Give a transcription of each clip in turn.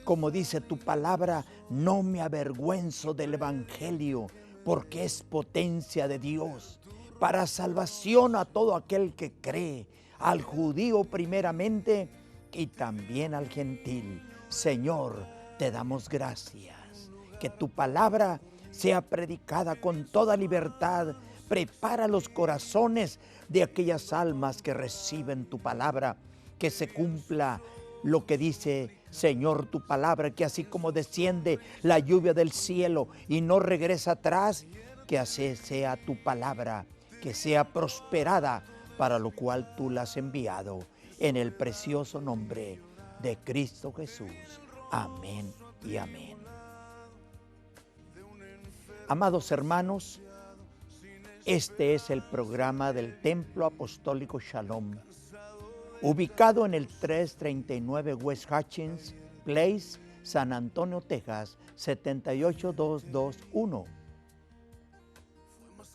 Como dice tu palabra, no me avergüenzo del Evangelio, porque es potencia de Dios para salvación a todo aquel que cree, al judío primeramente y también al gentil. Señor, te damos gracias. Que tu palabra sea predicada con toda libertad. Prepara los corazones de aquellas almas que reciben tu palabra, que se cumpla lo que dice, Señor, tu palabra, que así como desciende la lluvia del cielo y no regresa atrás, que así sea tu palabra, que sea prosperada para lo cual tú la has enviado, en el precioso nombre de Cristo Jesús. Amén y amén. Amados hermanos, este es el programa del Templo Apostólico Shalom, ubicado en el 339 West Hutchins Place, San Antonio, Texas, 78221.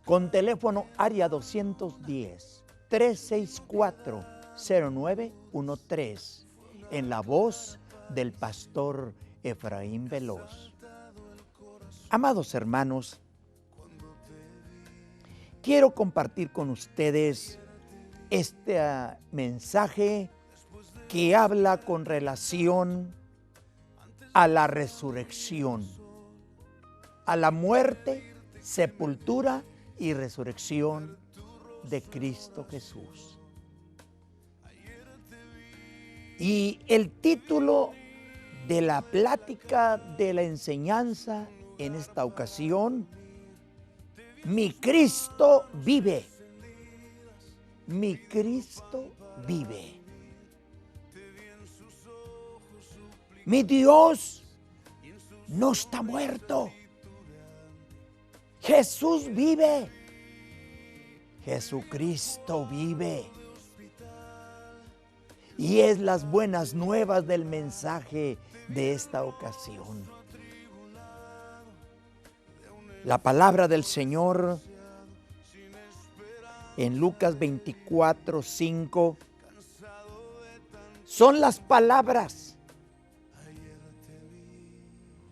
Con teléfono área 210-364-0913, en la voz del pastor Efraín Veloz. Amados hermanos, quiero compartir con ustedes este mensaje que habla con relación a la resurrección, a la muerte, sepultura y resurrección de Cristo Jesús. Y el título de la plática, de la enseñanza en esta ocasión: Mi Cristo vive. Mi Cristo vive. Mi Dios no está muerto. Jesús vive. Jesucristo vive. Y es las buenas nuevas del mensaje de esta ocasión. La palabra del Señor en Lucas 24:5 son las palabras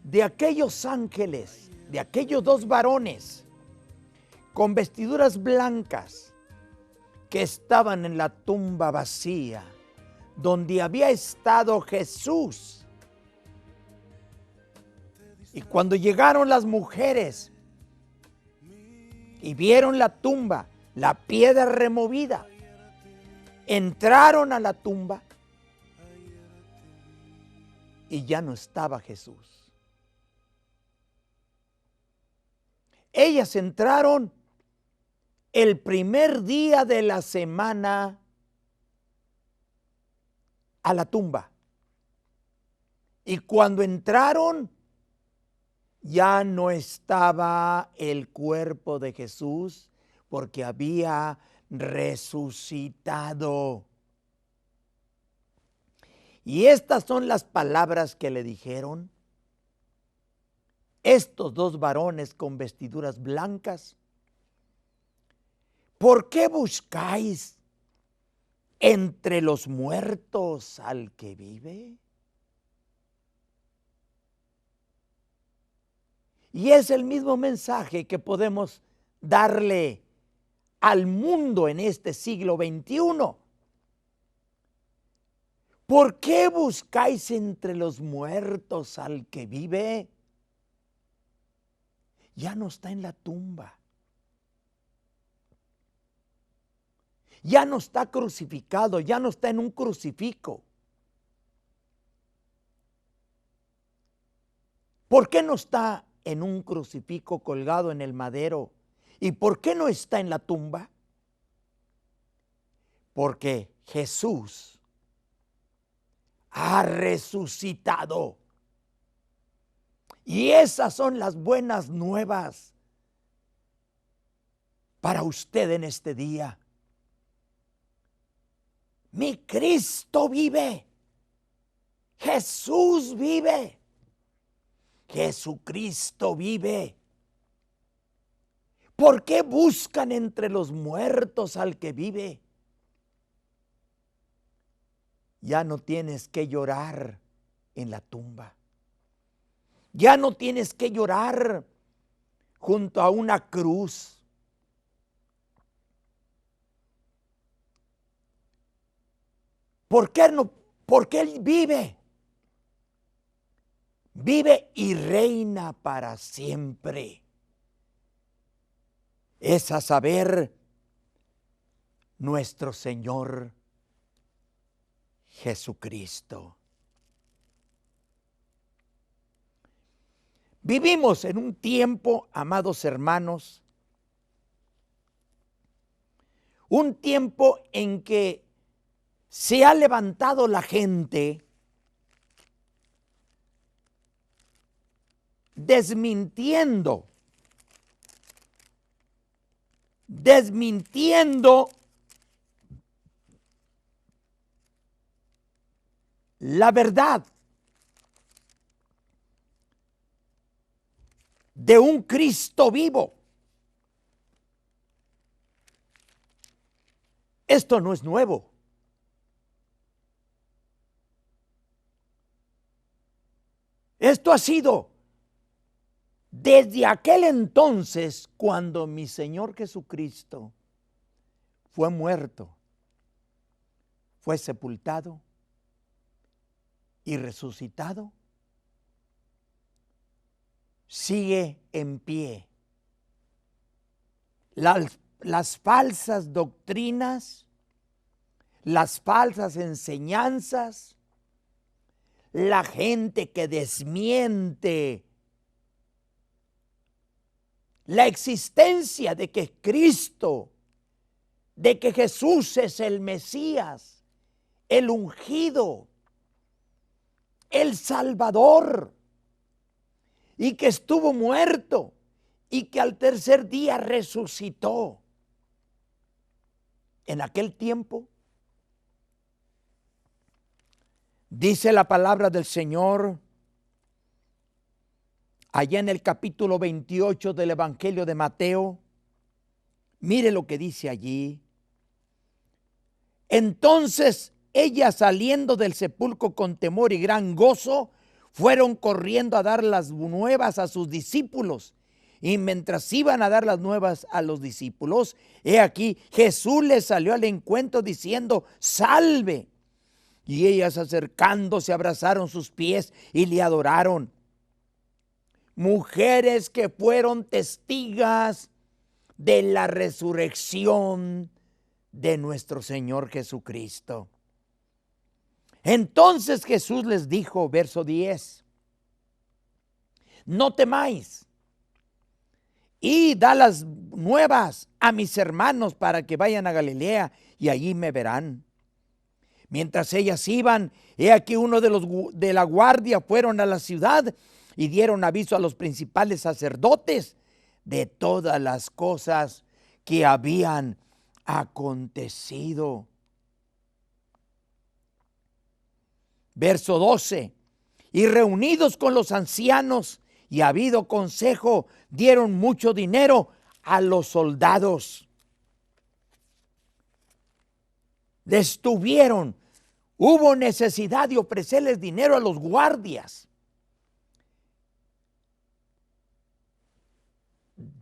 de aquellos ángeles, de aquellos dos varones con vestiduras blancas que estaban en la tumba vacía donde había estado Jesús. Y cuando llegaron las mujeres y vieron la tumba, la piedra removida, entraron a la tumba y ya no estaba Jesús. Ellas entraron el primer día de la semana a la tumba. Y cuando entraron, ya no estaba el cuerpo de Jesús, porque había resucitado. Y estas son las palabras que le dijeron estos dos varones con vestiduras blancas: ¿por qué buscáis entre los muertos al que vive? Y es el mismo mensaje que podemos darle al mundo en este siglo XXI. ¿Por qué buscáis entre los muertos al que vive? Ya no está en la tumba. Ya no está crucificado, ya no está en un crucifijo. ¿Por qué no está en un crucifijo colgado en el madero? ¿Y por qué no está en la tumba? Porque Jesús ha resucitado. Y esas son las buenas nuevas para usted en este día. Mi Cristo vive. Jesús vive. Jesucristo vive. ¿Por qué buscan entre los muertos al que vive? Ya no tienes que llorar en la tumba. Ya no tienes que llorar junto a una cruz. ¿Por qué no? Porque Él vive. Vive y reina para siempre. Es a saber, nuestro Señor Jesucristo. Vivimos en un tiempo, amados hermanos, un tiempo en que se ha levantado la gente desmintiendo la verdad de un Cristo vivo. Esto no es nuevo. Esto ha sido desde aquel entonces cuando mi Señor Jesucristo fue muerto, fue sepultado y resucitado. Sigue en pie. Las falsas doctrinas, las falsas enseñanzas, la gente que desmiente la existencia de que Cristo, de que Jesús es el Mesías, el ungido, el Salvador, y que estuvo muerto y que al tercer día resucitó. En aquel tiempo, dice la palabra del Señor, allá en el capítulo 28 del Evangelio de Mateo, mire lo que dice allí. Entonces ellas, saliendo del sepulcro con temor y gran gozo, fueron corriendo a dar las nuevas a sus discípulos. Y mientras iban a dar las nuevas a los discípulos, he aquí, Jesús les salió al encuentro diciendo, salve. Y ellas, acercándose, abrazaron sus pies y le adoraron. Mujeres que fueron testigas de la resurrección de nuestro Señor Jesucristo. Entonces Jesús les dijo, verso 10, no temáis, y da las nuevas a mis hermanos para que vayan a Galilea y allí me verán. Mientras ellas iban, he aquí uno de los de la guardia fueron a la ciudad y dieron aviso a los principales sacerdotes de todas las cosas que habían acontecido. Verso 12, y reunidos con los ancianos y habido consejo, dieron mucho dinero a los soldados. Detuvieron, hubo necesidad de ofrecerles dinero a los guardias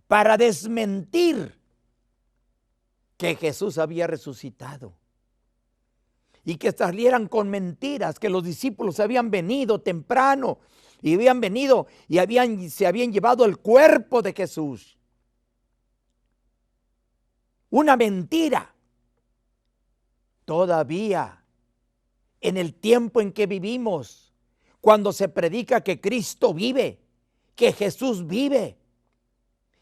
para desmentir que Jesús había resucitado. Y que salieran con mentiras, que los discípulos habían venido temprano y habían venido y se habían llevado el cuerpo de Jesús. Una mentira. Todavía en el tiempo en que vivimos, cuando se predica que Cristo vive, que Jesús vive,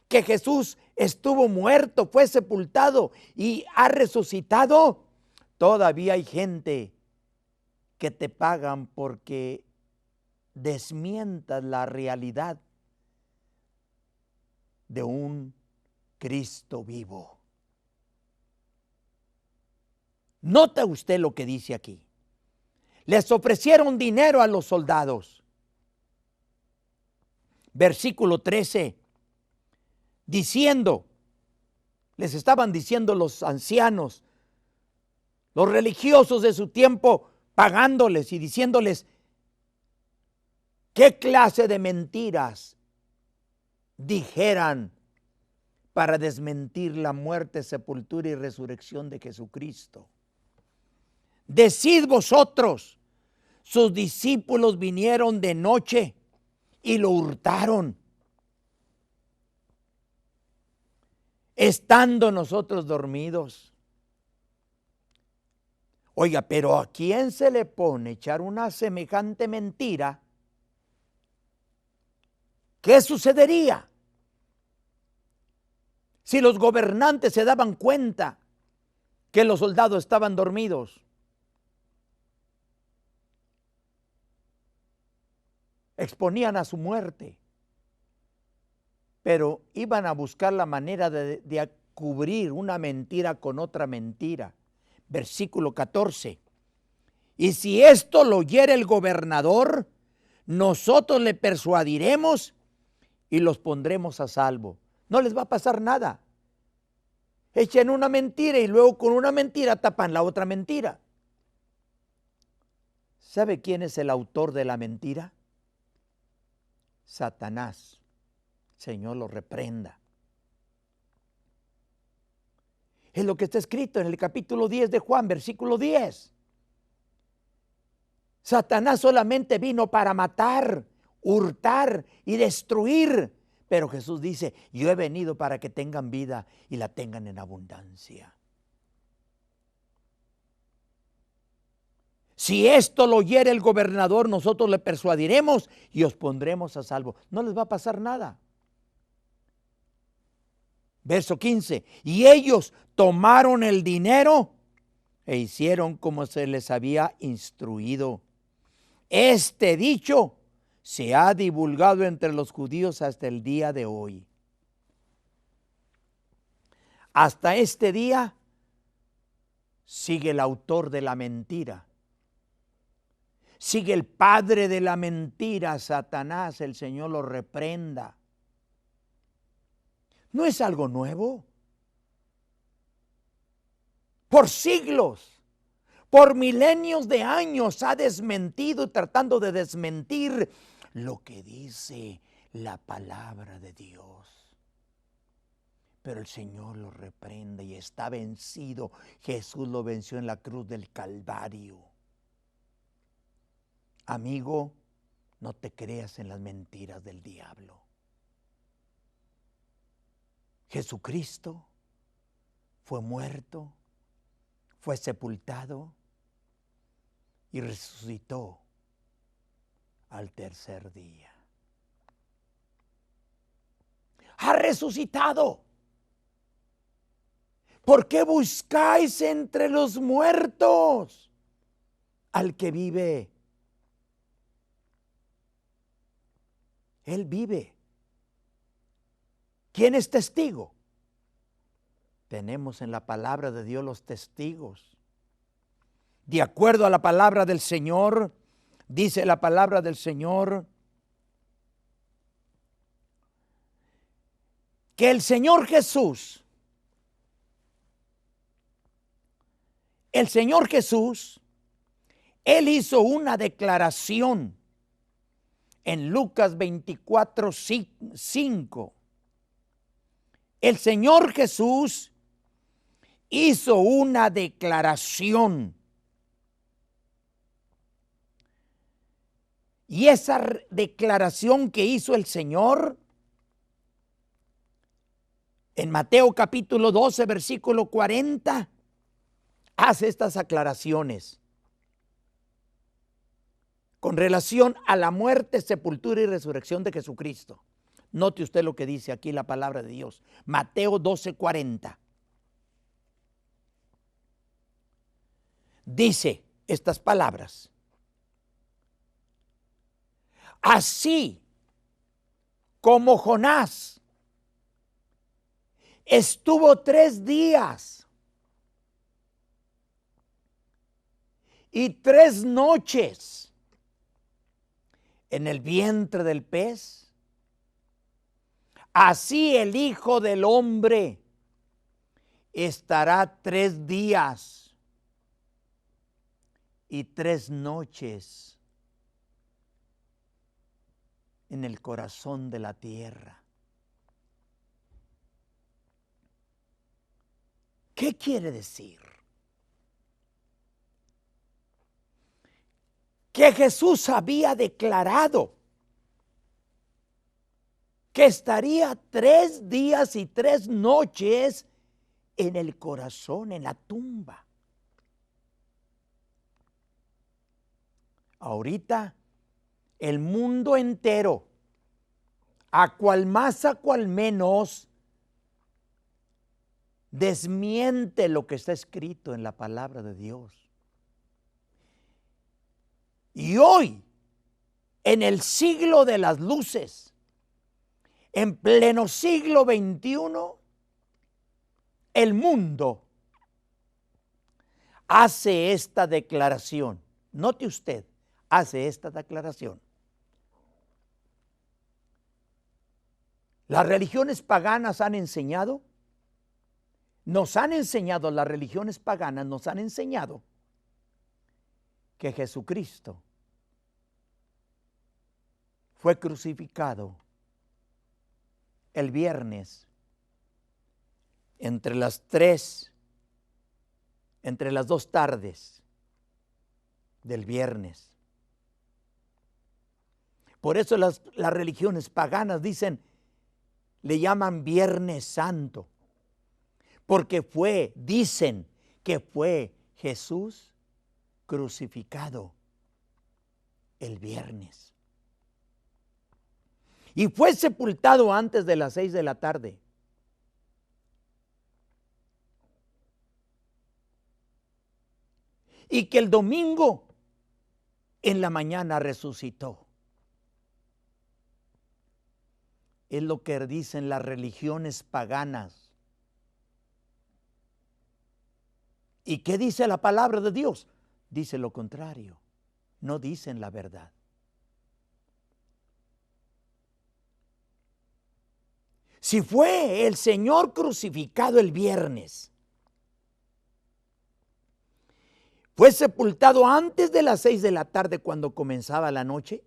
que Jesús estuvo muerto, fue sepultado y ha resucitado, todavía hay gente que te pagan porque desmientas la realidad de un Cristo vivo. Nota usted lo que dice aquí. Les ofrecieron dinero a los soldados. Versículo 13, diciendo, les estaban diciendo los ancianos, los religiosos de su tiempo, pagándoles y diciéndoles, ¿Qué clase de mentiras dijeran para desmentir la muerte, sepultura y resurrección de Jesucristo? Decid vosotros, sus discípulos vinieron de noche y lo hurtaron, estando nosotros dormidos. Oiga, pero ¿a quién se le pone echar una semejante mentira? ¿Qué sucedería si los gobernantes se daban cuenta que los soldados estaban dormidos? Exponían a su muerte, pero iban a buscar la manera de cubrir una mentira con otra mentira. Versículo 14. Y si esto lo oyere el gobernador, nosotros le persuadiremos y los pondremos a salvo. No les va a pasar nada. Echen una mentira y luego con una mentira tapan la otra mentira. ¿Sabe quién es el autor de la mentira? Satanás. Señor lo reprenda. Es lo que está escrito en el capítulo 10 de Juan, versículo 10. Satanás solamente vino para matar, hurtar y destruir. Pero Jesús dice, yo he venido para que tengan vida y la tengan en abundancia. Si esto lo oyere el gobernador, nosotros le persuadiremos y os pondremos a salvo. No les va a pasar nada. Verso 15. Y ellos tomaron el dinero e hicieron como se les había instruido. Este dicho se ha divulgado entre los judíos hasta el día de hoy. Hasta este día sigue el autor de la mentira. Sigue el padre de la mentira, Satanás. El Señor lo reprenda. No es algo nuevo. Por siglos, por milenios de años ha desmentido y tratando de desmentir lo que dice la palabra de Dios. Pero el Señor lo reprende y está vencido. Jesús lo venció en la cruz del Calvario. Amigo, no te creas en las mentiras del diablo. Jesucristo fue muerto, fue sepultado y resucitó al tercer día. Ha resucitado. ¿Por qué buscáis entre los muertos al que vive? Él vive. ¿Quién es testigo? Tenemos en la palabra de Dios los testigos. De acuerdo a la palabra del Señor, dice la palabra del Señor, que el Señor Jesús, Él hizo una declaración en Lucas 24:5. El Señor Jesús hizo una declaración. Y esa declaración que hizo el Señor en Mateo capítulo 12, versículo 40, hace estas aclaraciones con relación a la muerte, sepultura y resurrección de Jesucristo. Note usted lo que dice aquí la palabra de Dios. Mateo 12:40. Dice estas palabras. Así como Jonás estuvo 3 días y 3 noches en el vientre del pez, así el Hijo del Hombre estará 3 días y 3 noches en el corazón de la tierra. ¿Qué quiere decir? Que Jesús había declarado que estaría 3 días y 3 noches en el corazón, en la tumba. Ahorita el mundo entero, a cual más, a cual menos, desmiente lo que está escrito en la palabra de Dios. Y hoy, en el siglo de las luces, en pleno siglo XXI, el mundo hace esta declaración. Note usted, hace esta declaración. Las religiones paganas han enseñado, las religiones paganas nos han enseñado que Jesucristo fue crucificado el viernes entre las 2 tardes del viernes. Por eso las religiones paganas le llaman Viernes Santo, porque dicen que fue Jesús crucificado el viernes. Y fue sepultado antes de las 6 de la tarde. Y que el domingo en la mañana resucitó. Es lo que dicen las religiones paganas. ¿Y qué dice la palabra de Dios? Dice lo contrario. No dicen la verdad. Si fue el Señor crucificado el viernes, fue sepultado antes de las 6 de la tarde cuando comenzaba la noche,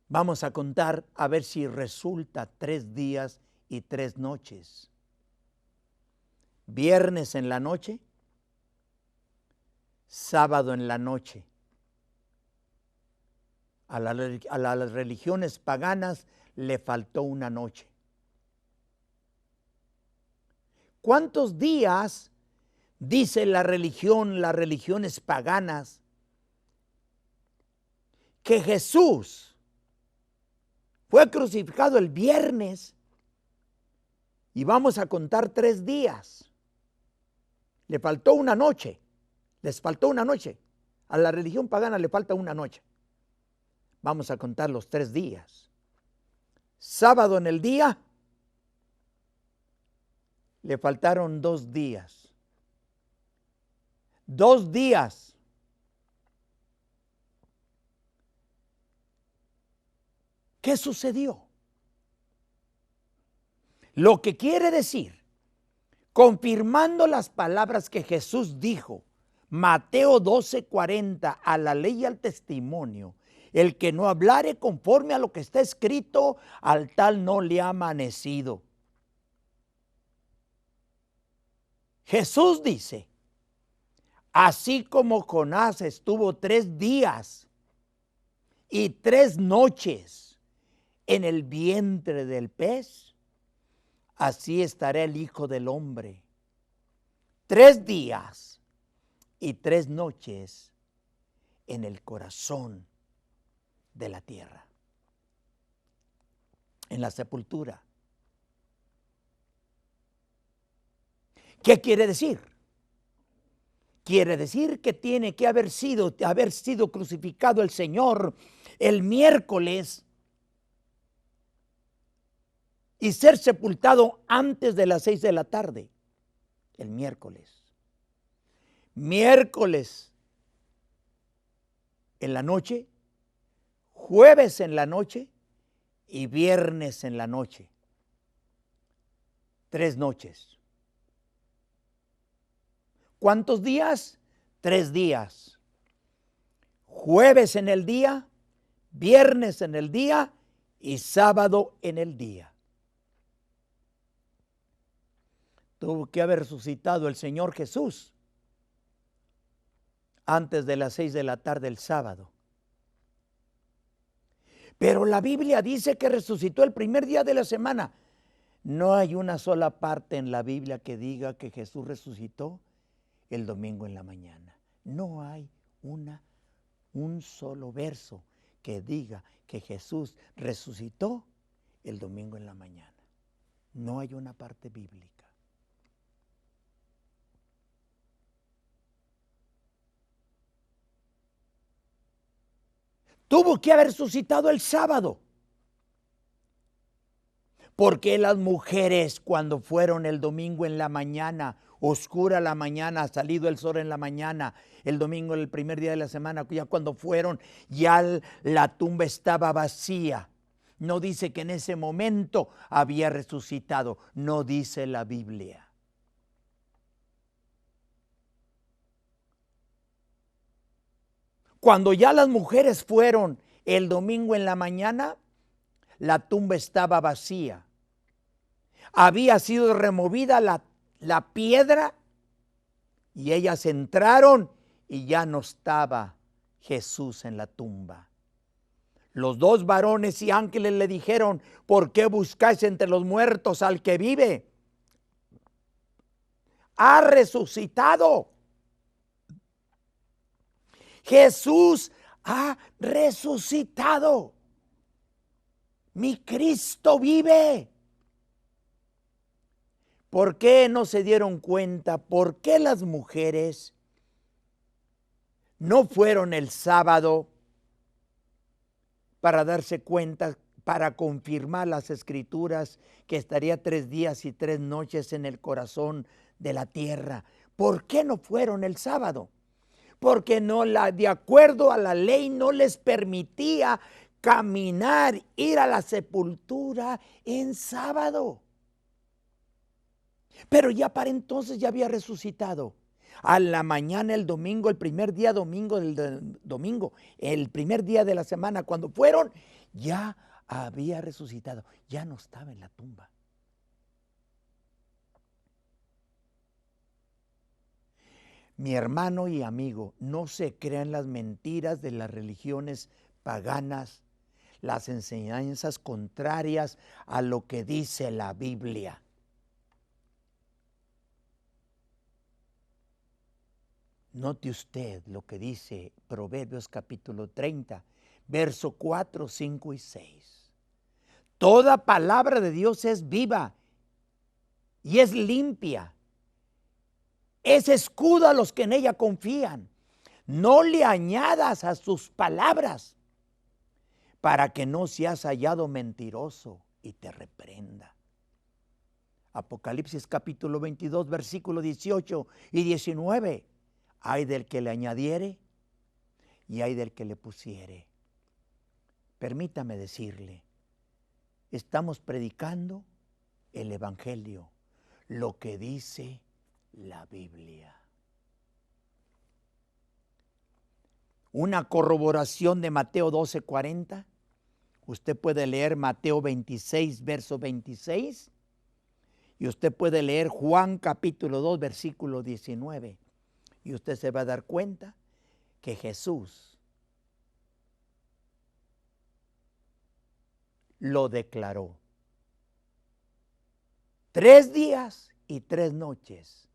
vamos a contar a ver si resulta 3 días y 3 noches. Viernes en la noche, sábado en la noche. A las religiones paganas le faltó una noche. ¿Cuántos días dice las religiones paganas, que Jesús fue crucificado el viernes? Y vamos a contar 3 días. Le faltó una noche. Les faltó una noche. A la religión pagana le falta una noche. Vamos a contar los 3 días. Sábado en el día, le faltaron 2 días. 2 días. ¿Qué sucedió? Lo que quiere decir, confirmando las palabras que Jesús dijo, Mateo 12:40, a la ley y al testimonio, el que no hablare conforme a lo que está escrito, al tal no le ha amanecido. Jesús dice, así como Jonás estuvo 3 días y 3 noches en el vientre del pez, así estará el Hijo del Hombre 3 días y 3 noches en el corazón de la tierra, en la sepultura. ¿Qué quiere decir? Quiere decir que tiene que haber sido crucificado el Señor el miércoles y ser sepultado antes de las 6 de la tarde, el miércoles. Miércoles en la noche, jueves en la noche y viernes en la noche. 3 noches. ¿Cuántos días? 3 días. Jueves en el día, viernes en el día y sábado en el día. Tuvo que haber resucitado el Señor Jesús antes de las 6 de la tarde el sábado. Pero la Biblia dice que resucitó el primer día de la semana. No hay una sola parte en la Biblia que diga que Jesús resucitó el domingo en la mañana. No hay un solo verso que diga que Jesús resucitó el domingo en la mañana. No hay una parte bíblica. Tuvo que haber resucitado el sábado. Porque las mujeres cuando fueron el domingo en la mañana, oscura la mañana, salido el sol en la mañana, el domingo, el primer día de la semana, ya cuando fueron, ya la tumba estaba vacía. No dice que en ese momento había resucitado, no dice la Biblia. Cuando ya las mujeres fueron el domingo en la mañana, la tumba estaba vacía. Había sido removida la piedra y ellas entraron y ya no estaba Jesús en la tumba. Los 2 varones y ángeles le dijeron: ¿por qué buscáis entre los muertos al que vive? Ha resucitado. Jesús ha resucitado. Mi Cristo vive. ¿Por qué no se dieron cuenta? ¿Por qué las mujeres no fueron el sábado para darse cuenta, para confirmar las Escrituras que estaría 3 días y 3 noches en el corazón de la tierra? ¿Por qué no fueron el sábado? Porque de acuerdo a la ley no les permitía caminar, ir a la sepultura en sábado. Pero ya para entonces ya había resucitado. A la mañana el domingo, el primer día domingo, el primer día de la semana, cuando fueron, ya había resucitado. Ya no estaba en la tumba. Mi hermano y amigo, no se crean las mentiras de las religiones paganas, las enseñanzas contrarias a lo que dice la Biblia. Note usted lo que dice Proverbios capítulo 30, verso 4, 5 y 6. Toda palabra de Dios es viva y es limpia. Es escudo a los que en ella confían. No le añadas a sus palabras para que no seas hallado mentiroso y te reprenda. Apocalipsis capítulo 22, versículo 18 y 19. Hay del que le añadiere y hay del que le pusiere. Permítame decirle, estamos predicando el Evangelio, lo que dice la Biblia. Una corroboración de Mateo 12:40. Usted puede leer Mateo 26, verso 26. Y usted puede leer Juan capítulo 2, versículo 19. Y usted se va a dar cuenta que Jesús lo declaró. 3 días y 3 noches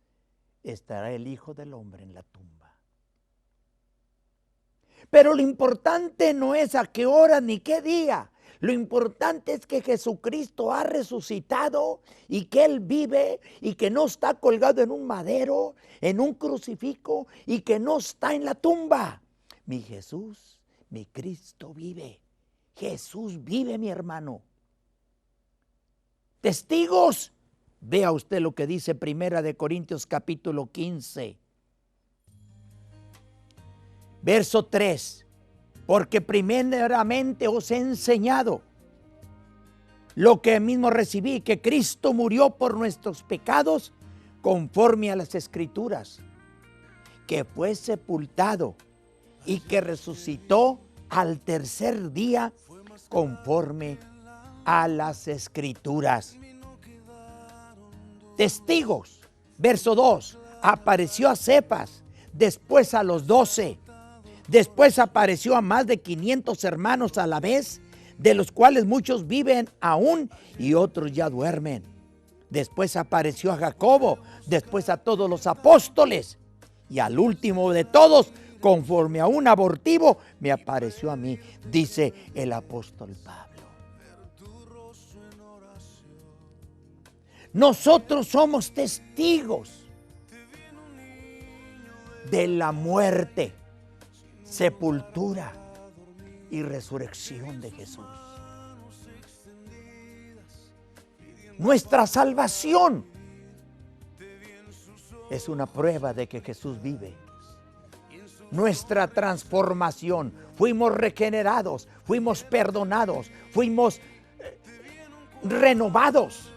estará el Hijo del Hombre en la tumba. Pero lo importante no es a qué hora ni qué día. Lo importante es que Jesucristo ha resucitado y que Él vive y que no está colgado en un madero, en un crucifijo y que no está en la tumba. Mi Jesús, mi Cristo vive. Jesús vive, mi hermano. Testigos, vea usted lo que dice 1 Corintios capítulo 15. Verso 3. Porque primeramente os he enseñado lo que mismo recibí, que Cristo murió por nuestros pecados conforme a las Escrituras, que fue sepultado y que resucitó al tercer día conforme a las Escrituras. Testigos, verso 2, apareció a Cefas, después a los 12, después apareció a más de 500 hermanos a la vez, de los cuales muchos viven aún y otros ya duermen. Después apareció a Jacobo, después a todos los apóstoles, y al último de todos, conforme a un abortivo, me apareció a mí, dice el apóstol Pablo. Nosotros somos testigos de la muerte, sepultura y resurrección de Jesús. Nuestra salvación es una prueba de que Jesús vive. Nuestra transformación, fuimos regenerados, fuimos perdonados, fuimos renovados.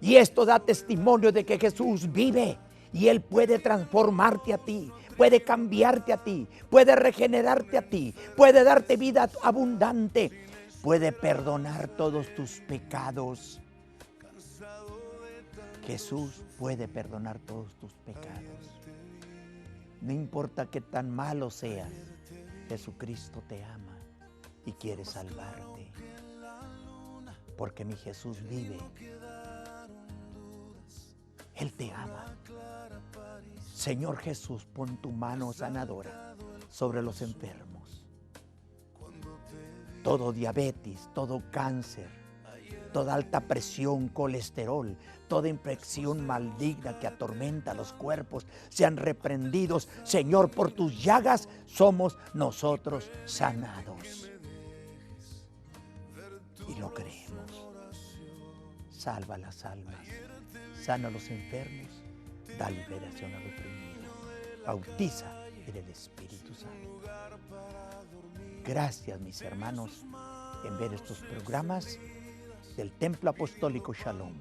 Y esto da testimonio de que Jesús vive y Él puede transformarte a ti, puede cambiarte a ti, puede regenerarte a ti, puede darte vida abundante, puede perdonar todos tus pecados. Jesús puede perdonar todos tus pecados. No importa qué tan malo seas, Jesucristo te ama y quiere salvarte. Porque mi Jesús vive. Él te ama. Señor Jesús, pon tu mano sanadora sobre los enfermos. Todo diabetes, todo cáncer, toda alta presión, colesterol, toda infección maligna que atormenta los cuerpos, sean reprendidos. Señor, por tus llagas somos nosotros sanados. Y lo creemos. Salva las almas, sana a los enfermos, da liberación a los oprimidos, bautiza en el Espíritu Santo. Gracias, mis hermanos, en ver estos programas del Templo Apostólico Shalom.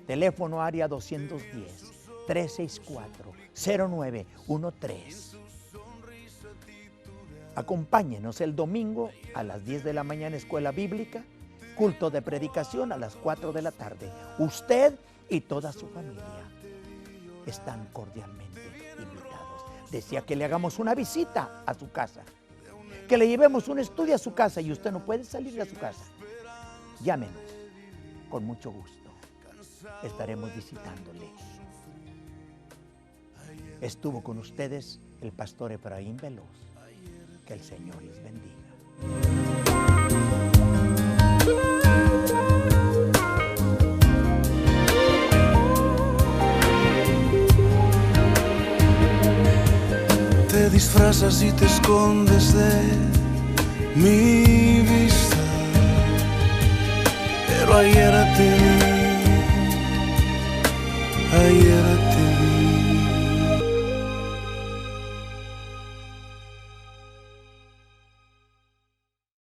Teléfono área 210-364-0913. Acompáñenos el domingo a las 10 de la mañana, escuela bíblica, culto de predicación a las 4 de la tarde. Usted y toda su familia están cordialmente invitados. Desea que le hagamos una visita a su casa, que le llevemos un estudio a su casa y usted no puede salir de su casa. Llámenos, con mucho gusto. Estaremos visitándole. Estuvo con ustedes el pastor Efraín Veloz. Que el Señor les bendiga. Te disfrazas y te escondes de mi vista, pero ayer te vi,